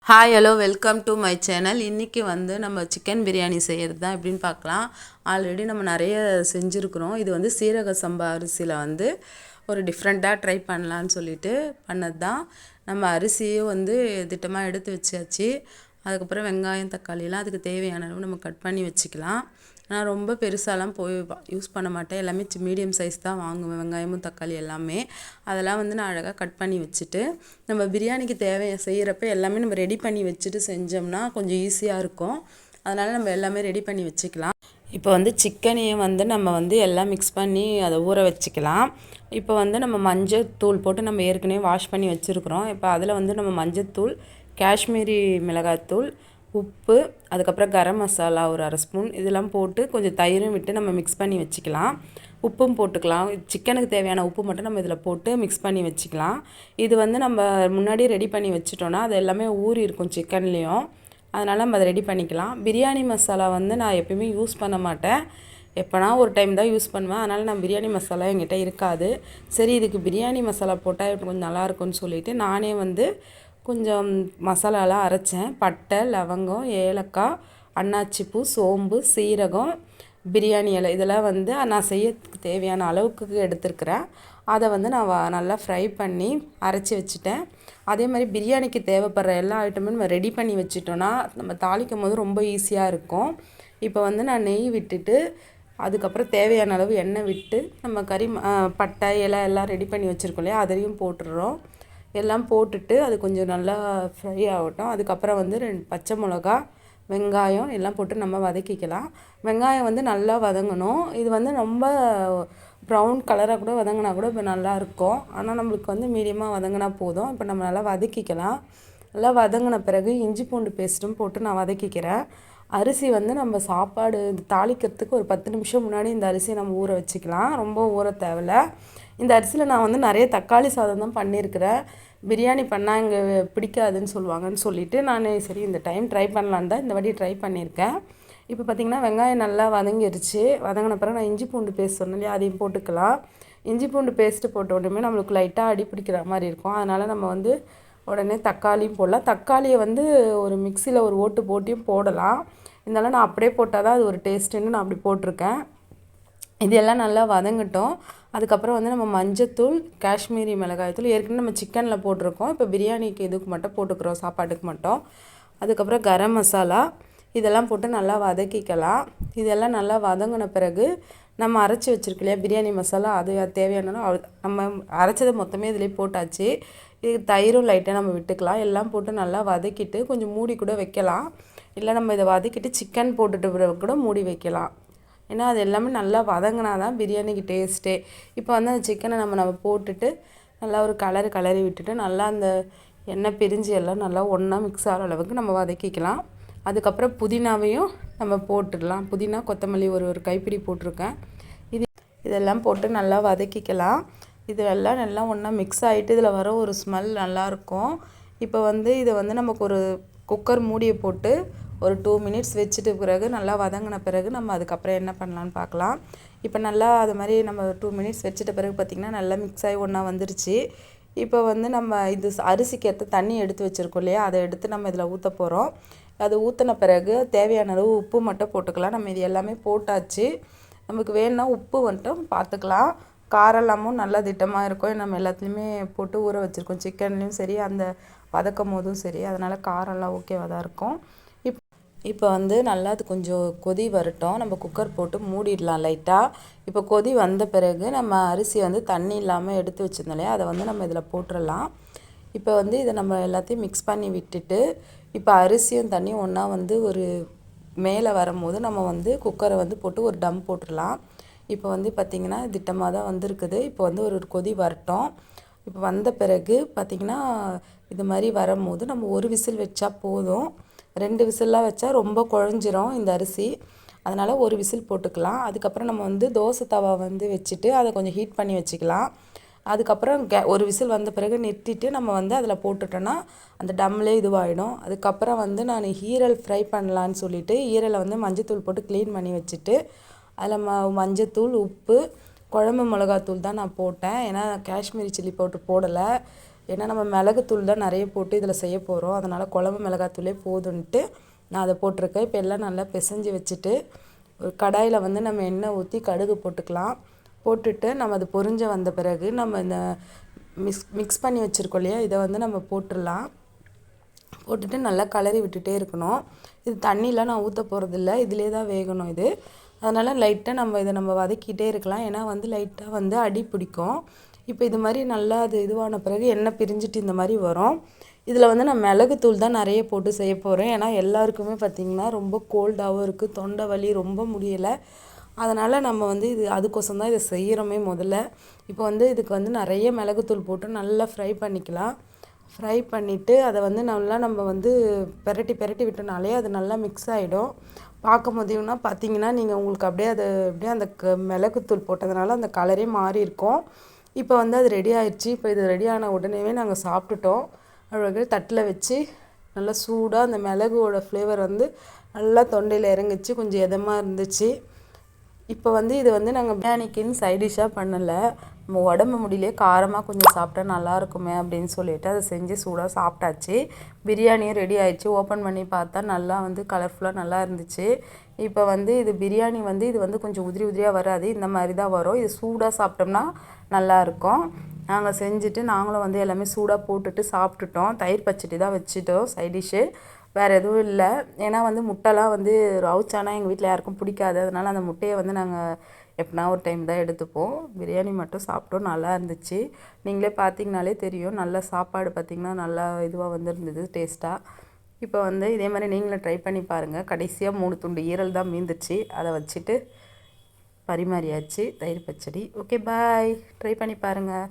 Hi hello welcome to my channel. இன்றைக்கி வந்து நம்ம சிக்கன் பிரியாணி செய்கிறது தான் எப்படின்னு பார்க்கலாம். ஆல்ரெடி நம்ம நிறைய செஞ்சுருக்குறோம். இது வந்து சீரக சம்பா அரிசியில் வந்து ஒரு டிஃப்ரெண்ட்டாக ட்ரை பண்ணலான்னு சொல்லிட்டு பண்ணது தான். நம்ம அரிசியும் வந்து திட்டமாக எடுத்து வச்சாச்சு. அதுக்கப்புறம் வெங்காயம் தக்காளிலாம் அதுக்கு தேவையான அளவு நம்ம கட் பண்ணி வச்சுக்கலாம். நான் ரொம்ப பெருசாலாம் போய் யூஸ் பண்ண மாட்டேன். எல்லாமே மீடியம் சைஸ் தான் வாங்குவேன். வெங்காயமும் தக்காளி எல்லாமே அதெல்லாம் வந்து நான் அழகாக கட் பண்ணி வச்சுட்டு, நம்ம பிரியாணிக்கு செய்கிறப்ப எல்லாமே நம்ம ரெடி பண்ணி வச்சுட்டு செஞ்சோம்னா கொஞ்சம் ஈஸியாக இருக்கும். அதனால் நம்ம எல்லாமே ரெடி பண்ணி வச்சுக்கலாம். இப்போ வந்து சிக்கனையும் வந்து நம்ம வந்து எல்லாம் மிக்ஸ் பண்ணி அதை ஊற வச்சுக்கலாம். இப்போ வந்து நம்ம மஞ்சள் தூள் போட்டு நம்ம ஏற்கனவே வாஷ் பண்ணி வச்சுருக்குறோம். இப்போ அதில் வந்து நம்ம மஞ்சத்தூள், காஷ்மீரி மிளகாய்த்தூள், உப்பு, அதுக்கப்புறம் கரம் மசாலா ஒரு அரை ஸ்பூன் இதெல்லாம் போட்டு கொஞ்சம் தயிரும் விட்டு நம்ம மிக்ஸ் பண்ணி வச்சுக்கலாம். உப்பும் போட்டுக்கலாம். சிக்கனுக்கு தேவையான உப்பு மட்டும் நம்ம இதில் போட்டு மிக்ஸ் பண்ணி வச்சுக்கலாம். இது வந்து நம்ம முன்னாடியே ரெடி பண்ணி வச்சுட்டோன்னா அது எல்லாமே ஊறி இருக்கும் சிக்கன்லேயும். அதனால் நம்ம அதை ரெடி பண்ணிக்கலாம். பிரியாணி மசாலா வந்து நான் எப்பயுமே யூஸ் பண்ண மாட்டேன். எப்போனா ஒரு டைம் தான் யூஸ் பண்ணுவேன். அதனால் நான் பிரியாணி மசாலா என்கிட்ட இருக்காது. சரி, இதுக்கு பிரியாணி மசாலா போட்டால் கொஞ்சம் நல்லாயிருக்கும்னு சொல்லிவிட்டு நானே வந்து கொஞ்சம் மசாலாலாம் அரைச்சேன். பட்டை, லவங்கம், ஏலக்காய், அன்னாச்சிப்பூ, சோம்பு, சீரகம், பிரியாணி இலை இதெல்லாம் வந்து நான் செய்யறதுக்கு தேவையான அளவுக்கு எடுத்துருக்கிறேன். அதை வந்து நான் நல்லா ஃப்ரை பண்ணி அரைச்சி வச்சுட்டேன். அதே மாதிரி பிரியாணிக்கு தேவைப்படுற எல்லா ஐட்டமும் நம்ம ரெடி பண்ணி வச்சுட்டோன்னா நம்ம தாளிக்கும் போது ரொம்ப ஈஸியாக இருக்கும். இப்போ வந்து நான் நெய் விட்டுட்டு அதுக்கப்புறம் தேவையான அளவு எண்ணெய் விட்டு நம்ம பட்டை இலை எல்லாம் ரெடி பண்ணி வச்சுருக்கோம் இல்லையா, அதையும் போட்டுடுறோம். எல்லாம் போட்டுட்டு அது கொஞ்சம் நல்லா ஃப்ரை ஆகட்டும். அதுக்கப்புறம் வந்து 2 பச்சை மிளகா, வெங்காயம் எல்லாம் போட்டு நம்ம வதக்கிக்கலாம். வெங்காயம் வந்து நல்லா வதங்கணும். இது வந்து ரொம்ப ப்ரௌன் கலராக கூட வதங்கினா கூட இப்போ நல்லாயிருக்கும். ஆனால் நம்மளுக்கு வந்து மீடியமாக வதங்கினா போதும். இப்போ நம்ம நல்லா வதக்கிக்கலாம். நல்லா வதங்கின பிறகு இஞ்சி பூண்டு பேஸ்ட்டும் போட்டு நான் வதக்கிக்கிறேன். அரிசி வந்து நம்ம சாப்பாடு தாளிக்கிறதுக்கு ஒரு 10 நிமிஷம் முன்னாடி இந்த அரிசியை நம்ம ஊற வச்சுக்கலாம். ரொம்ப ஊற தேவையில்ல. இந்த அரிசியில் நான் வந்து நிறைய தக்காளி சாதம் தான் பண்ணியிருக்கிறேன். பிரியாணி பண்ணால் இங்கே பிடிக்காதுன்னு சொல்லுவாங்கன்னு சொல்லிவிட்டு நான் சரி இந்த டைம் ட்ரை பண்ணலான்னு தான் இந்த வாட்டி ட்ரை பண்ணியிருக்கேன். இப்போ பார்த்திங்கன்னா வெங்காயம் நல்லா வதங்கிருச்சு. வதங்கின பிறகு நான் இஞ்சி பூண்டு பேஸ்ட் சொன்னேன் இல்லையா, அதையும் போட்டுக்கலாம். இஞ்சி பூண்டு பேஸ்ட்டு போட்ட உடனே நம்மளுக்கு லைட்டாக அடி பிடிக்கிற மாதிரி இருக்கும். அதனால் நம்ம வந்து உடனே தக்காளியும் போடலாம். தக்காளியை வந்து ஒரு மிக்சியில் ஒரு ஓட்டு போட்டியும் போடலாம். இருந்தாலும் நான் அப்படியே போட்டால் தான் அது ஒரு டேஸ்ட்டுன்னு நான் அப்படி போட்டிருக்கேன். இது எல்லாம் நல்லா வதங்கட்டும். அதுக்கப்புறம் வந்து நம்ம மஞ்சத்தூள், காஷ்மீரி மிளகாய்த்தூள் ஏற்கனவே நம்ம சிக்கனில் போட்டிருக்கோம். இப்போ பிரியாணிக்கு இதுக்கு மட்டும் போட்டுக்கிறோம், சாப்பாட்டுக்கு மட்டும். அதுக்கப்புறம் கரம் மசாலா இதெல்லாம் போட்டு நல்லா வதக்கிக்கலாம். இதெல்லாம் நல்லா வதங்கின பிறகு நம்ம அரைச்சி வச்சுருக்கோம் இல்லையா பிரியாணி மசாலா, அது தேவையான நம்ம அரைச்சதை மொத்தமே இதிலே போட்டாச்சு. இது தயிரும் லைட்டாக நம்ம விட்டுக்கலாம். எல்லாம் போட்டு நல்லா வதக்கிட்டு கொஞ்சம் மூடி கூட வைக்கலாம். இல்லை நம்ம இதை வதக்கிட்டு சிக்கன் போட்டுட்டு பிறகு கூட மூடி வைக்கலாம். ஏன்னா அது எல்லாமே நல்லா வதங்கினா தான் பிரியாணிக்கு டேஸ்ட்டே. இப்போ வந்து அந்த சிக்கனை நம்ம போட்டுட்டு நல்லா ஒரு கலரி விட்டுட்டு நல்லா அந்த எண்ணெய் பிரிஞ்சு எல்லாம் நல்லா ஒன்றா மிக்ஸ் ஆகிற அளவுக்கு நம்ம வதக்கிக்கலாம். அதுக்கப்புறம் புதினாவையும் நம்ம போட்டுடலாம். புதினா, கொத்தமல்லி ஒரு கைப்பிடி போட்டிருக்கேன். இதெல்லாம் போட்டு நல்லா வதக்கிக்கலாம். இதெல்லாம் நல்லா ஒன்றா மிக்ஸ் ஆகிட்டு இதில் வர ஒரு ஸ்மெல் நல்லாயிருக்கும். இப்போ வந்து இதை வந்து நமக்கு ஒரு குக்கர் மூடியை போட்டு ஒரு 2 மினிட்ஸ் வச்சுட்டு பிறகு நல்லா வதங்கின பிறகு நம்ம அதுக்கப்புறம் என்ன பண்ணலான்னு பார்க்கலாம். இப்போ நல்லா அது மாதிரி நம்ம 2 மினிட்ஸ் வச்சுட்ட பிறகு பார்த்திங்கன்னா நல்லா மிக்ஸ் ஆகி ஒன்றா வந்துருச்சு. இப்போ வந்து நம்ம இது அரிசிக்கு ஏற்ற தண்ணி எடுத்து வச்சுருக்கோம் இல்லையா, அதை எடுத்து நம்ம இதில் ஊற்ற போகிறோம். அது ஊற்றின பிறகு தேவையான அளவு உப்பு மட்டும் போட்டுக்கலாம். நம்ம இது எல்லாமே போட்டாச்சு. நமக்கு வேணும்னா உப்பு மட்டும் பார்த்துக்கலாம். காரெல்லாமும் நல்லா திட்டமாக இருக்கும். நம்ம எல்லாத்துலேயுமே போட்டு ஊற வச்சுருக்கோம். சிக்கன்லேயும் சரி, அந்த வதக்கும் போதும் சரி. அதனால் காரெல்லாம் ஓகேவாக தான் இருக்கும். இப்போ வந்து நல்லா அது கொஞ்சம் கொதி வரட்டும். நம்ம குக்கர் போட்டு மூடிடலாம் லைட்டாக. இப்போ கொதி வந்த பிறகு நம்ம அரிசி வந்து தண்ணி இல்லாமல் எடுத்து வச்சுருந்தோம் இல்லையா, அதை வந்து நம்ம இதில் போட்டுடலாம். இப்போ வந்து இதை நம்ம எல்லாத்தையும் மிக்ஸ் பண்ணி விட்டுட்டு இப்போ அரிசியும் தண்ணியும் ஒன்றா வந்து ஒரு மேலே வரும்போது நம்ம வந்து குக்கரை வந்து போட்டு ஒரு டம் போட்டுடலாம். இப்போ வந்து பார்த்திங்கன்னா திட்டமாக தான் வந்திருக்குது. இப்போ வந்து ஒரு கொதி வரட்டும். இப்போ வந்த பிறகு பார்த்திங்கன்னா இது மாதிரி வரும்போது நம்ம ஒரு விசில் வச்சா போதும். 2 விசில்லாம் வச்சா ரொம்ப குழஞ்சிரும் இந்த அரிசி. அதனால் ஒரு விசில் போட்டுக்கலாம். அதுக்கப்புறம் நம்ம வந்து தோசை தவா வந்து வச்சுட்டு அதை கொஞ்சம் ஹீட் பண்ணி வச்சுக்கலாம். அதுக்கப்புறம் ஒரு விசில் வந்த பிறகு நிறுத்திட்டு நம்ம வந்து அதில் போட்டுட்டோன்னா அந்த டம்லேயே இதுவாகிடும். அதுக்கப்புறம் வந்து நான் ஈரல் ஃப்ரை பண்ணலான்னு சொல்லிவிட்டு ஈரலை வந்து மஞ்சத்தூள் போட்டு க்ளீன் பண்ணி வச்சுட்டு அதில் மஞ்சத்தூள், உப்பு, குழம்பு மிளகாத்தூள் தான் நான் போட்டேன். ஏன்னா காஷ்மீரி சில்லி பவுட்ரு போடலை. ஏன்னா நம்ம மிளகுத்தூள் தான் நிறைய போட்டு இதில் செய்ய போகிறோம். அதனால் குழம்பு மிளகாத்தூளே போதுன்ட்டு நான் அதை போட்டிருக்கேன். இப்போ எல்லாம் நல்லா பிசைஞ்சு வச்சுட்டு ஒரு கடாயில் வந்து நம்ம எண்ணெய் ஊற்றி கடுகு போட்டுக்கலாம். போட்டுட்டு நம்ம அது பொரிஞ்ச வந்த பிறகு நம்ம இந்த மிக்ஸ் பண்ணி வச்சுருக்கோம் இல்லையா, இதை வந்து நம்ம போட்டுடலாம். போட்டுட்டு நல்லா கலரி விட்டுட்டே இருக்கணும். இது தண்ணிலாம் நான் ஊற்ற போகிறதில்ல, இதிலே தான் வேகணும் இது. அதனால் லைட்டாக நம்ம வதக்கிட்டே இருக்கலாம். ஏன்னா வந்து லைட்டாக வந்து அடி பிடிக்கும். இப்போ இது மாதிரி நல்லா அது இதுவான பிறகு எண்ணெய் பிரிஞ்சுட்டு இந்த மாதிரி வரும். இதில் வந்து நான் மிளகுத்தூள் தான் நிறைய போட்டு செய்ய போகிறேன். ஏன்னா எல்லாருக்குமே பார்த்திங்கன்னா ரொம்ப கோல்டாகவும் இருக்குது, தொண்டை வலி ரொம்ப முடியலை. அதனால் நம்ம வந்து இது அதுக்கோசம் தான் இதை செய்கிறோமே முதல்ல. இப்போ வந்து இதுக்கு வந்து நிறைய மிளகுத்தூள் போட்டு நல்லா ஃப்ரை பண்ணிக்கலாம். ஃப்ரை பண்ணிவிட்டு அதை வந்து நல்லா நம்ம வந்து பெரட்டி விட்டனாலே அது நல்லா மிக்ஸ் ஆகிடும். பார்க்க முடியும்னா பார்த்தீங்கன்னா நீங்கள் உங்களுக்கு அப்படியே அந்த மிளகுத்தூள் போட்டதுனால அந்த கலரே மாறி இருக்கும். இப்போ வந்து அது ரெடி ஆயிடுச்சு. இப்போ இது ரெடி ஆன உடனேவே நாங்கள் சாப்பிட்டுட்டோம். அவ்வளோ தட்டில் வச்சு நல்லா சூடாக அந்த மிளகுவோட ஃப்ளேவர் வந்து நல்லா தொண்டையில் இறங்குச்சு, கொஞ்சம் இதமாக இருந்துச்சு. இப்போ வந்து இது வந்து நாங்கள் பிரியாணிக்குன்னு சைடிஷ்ஷாக பண்ணலை. நம்ம உடம்பு முடியலையே காரமாக கொஞ்சம் சாப்பிட்டா நல்லாயிருக்குமே அப்படின்னு சொல்லிட்டு அதை செஞ்சு சூடாக சாப்பிட்டாச்சு. பிரியாணியும் ரெடி ஆயிடுச்சு. ஓப்பன் பண்ணி பார்த்தா நல்லா வந்து கலர்ஃபுல்லாக நல்லா இருந்துச்சு. இப்போ வந்து இது பிரியாணி வந்து இது வந்து கொஞ்சம் உதிரி உதிரியாக வராது, இந்த மாதிரி தான் வரும். இது சூடாக சாப்பிட்டோம்னா நல்லாயிருக்கும். நாங்கள் செஞ்சுட்டு நாங்களும் வந்து எல்லாமே சூடாக போட்டுட்டு சாப்பிட்டுட்டோம். தயிர் பச்சடி தான் வச்சுட்டோம் சைடிஷ்ஷு, வேறு எதுவும் இல்லை. ஏன்னா வந்து முட்டைலாம் வந்து ரவுச்சானா எங்கள் வீட்டில் யாருக்கும் பிடிக்காது. அதனால் அந்த முட்டையை வந்து நாங்கள் எப்போனா ஒரு டைம் தான் எடுத்துப்போம். பிரியாணி மட்டும் சாப்பிட்டோம், நல்லா இருந்துச்சு. நீங்களே பார்த்தீங்கனாலே தெரியும், நல்ல சாப்பாடு பார்த்திங்கன்னா நல்லா இதுவாக வந்துருந்தது டேஸ்ட்டாக. இப்போ வந்து இதே மாதிரி நீங்களும் ட்ரை பண்ணி பாருங்கள். கடைசியாக 3 துண்டு ஈரல் தான் மீந்துச்சு, அதை வச்சுட்டு பரிமாறியாச்சு தயிர் பச்சடி. ஓகே பாய், ட்ரை பண்ணி பாருங்கள்.